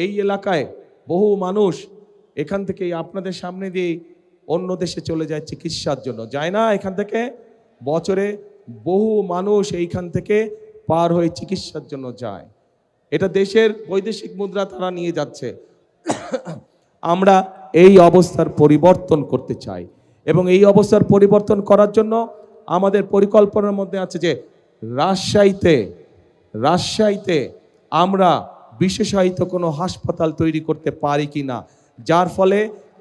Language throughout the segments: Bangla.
এই এলাকায় বহু মানুষ এখান থেকে আপনাদের সামনে দিয়ে অন্য দেশে চলে যায় চিকিৎসার জন্য, যায় না? এখান থেকে বছরে বহু মানুষ এইখান থেকে পার হয়ে চিকিৎসার জন্য যায়। এটা দেশের বৈদেশিক মুদ্রা তারা নিয়ে যাচ্ছে। আমরা এই অবস্থার পরিবর্তন করতে চাই এবং এই অবস্থার পরিবর্তন করার জন্য আমাদের পরিকল্পনার মধ্যে আছে যে রাজশাহীতে আমরা বিশেষায়িত কোনো হাসপাতাল তৈরি করতে পারি কিনা, যার ফলে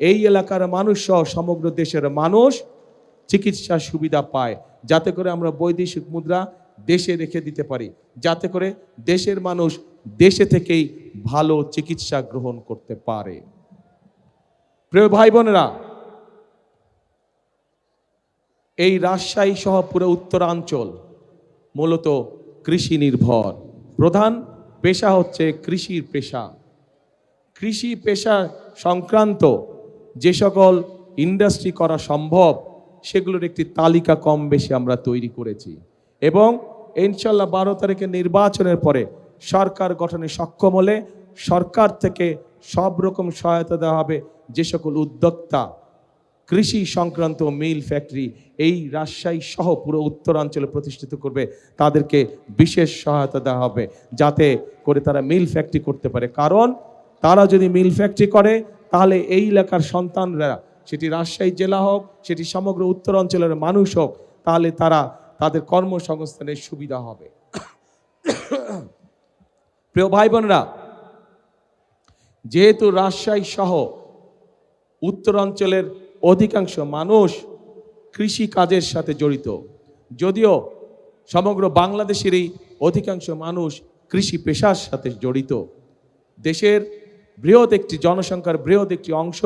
এই এলাকার মানুষ সহ সমগ্র দেশের মানুষ চিকিৎসা সুবিধা পায়, যাতে করে আমরা বৈদেশিক মুদ্রা দেশে রেখে দিতে পারি, যাতে করে দেশের মানুষ দেশে থেকেই ভালো চিকিৎসা গ্রহণ করতে পারে। প্রিয় ভাই বোনেরা, এই রাজশাহী সহ পুরো উত্তরাঞ্চল মূলত কৃষি নির্ভর। প্রধান পেশা হচ্ছে কৃষির পেশা। কৃষি পেশা সংক্রান্ত যে সকল ইন্ডাস্ট্রি করা সম্ভব সেগুলোর একটি তালিকা কম বেশি আমরা তৈরি করেছি এবং ইনশাল্লাহ 12 তারিখে নির্বাচনের পরে সরকার গঠনে সক্ষম হলে সরকার থেকে সব রকম সহায়তা দেওয়া হবে। যে সকল উদ্যোক্তা কৃষি সংক্রান্ত মিল ফ্যাক্টরি এই রাজশাহী সহ পুরো উত্তরাঞ্চলে প্রতিষ্ঠিত করবে, তাদেরকে বিশেষ সহায়তা দেওয়া হবে যাতে করে তারা মিল ফ্যাক্টরি করতে পারে। কারণ তারা যদি মিল ফ্যাক্টরি করে তাহলে এই এলাকার সন্তানরা, সেটি রাজশাহী জেলা হোক, সেটি সমগ্র উত্তরাঞ্চলের মানুষ হোক, তাহলে তারা তাদের কর্মসংস্থানের সুবিধা হবে। প্রিয় ভাই বোনেরা, যেহেতু রাজশাহী সহ উত্তরাঞ্চলের অধিকাংশ মানুষ কৃষি কাজের সাথে জড়িত, যদিও সমগ্র বাংলাদেশেরই অধিকাংশ মানুষ কৃষি পেশার সাথে জড়িত, দেশের বৃহৎ একটি জনসংখ্যার বৃহৎ একটি অংশ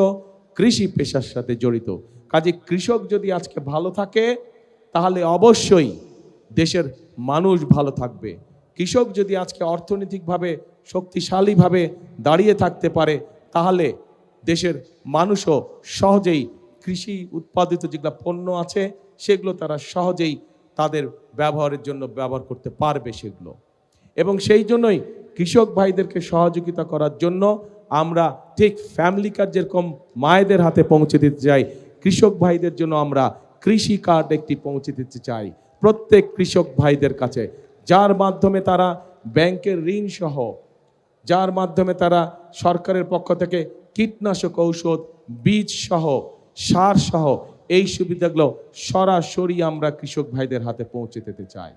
কৃষি পেশার সাথে জড়িত। কাজে কৃষক যদি আজকে ভালো থাকে তাহলে অবশ্যই দেশের মানুষ ভালো থাকবে। কৃষক যদি আজকে অর্থনৈতিকভাবে শক্তিশালীভাবে দাঁড়িয়ে থাকতে পারে তাহলে দেশের মানুষও সহজেই কৃষি উৎপাদিত যেগুলো পণ্য আছে সেগুলো তারা সহজেই তাদের ব্যবহারের জন্য ব্যবহার করতে পারবে সেগুলো। এবং সেই জন্যই কৃষক ভাইদেরকে সহযোগিতা করার জন্য আমরা ঠিক ফ্যামিলি কার্ড যেরকম মায়েদের হাতে পৌঁছে দিতে চাই, কৃষক ভাইদের জন্য আমরা কৃষি কার্ড একটি পৌঁছে দিতে চাই প্রত্যেক কৃষক ভাইদের কাছে, যার মাধ্যমে তারা ব্যাংকের ঋণ সহ, যার মাধ্যমে তারা সরকারের পক্ষ থেকে কীটনাশক ঔষধ, বীজ সহ, সার সহ এই সুবিধাগুলো সরাসরি আমরা কৃষক ভাইদের হাতে পৌঁছে দিতে চাই।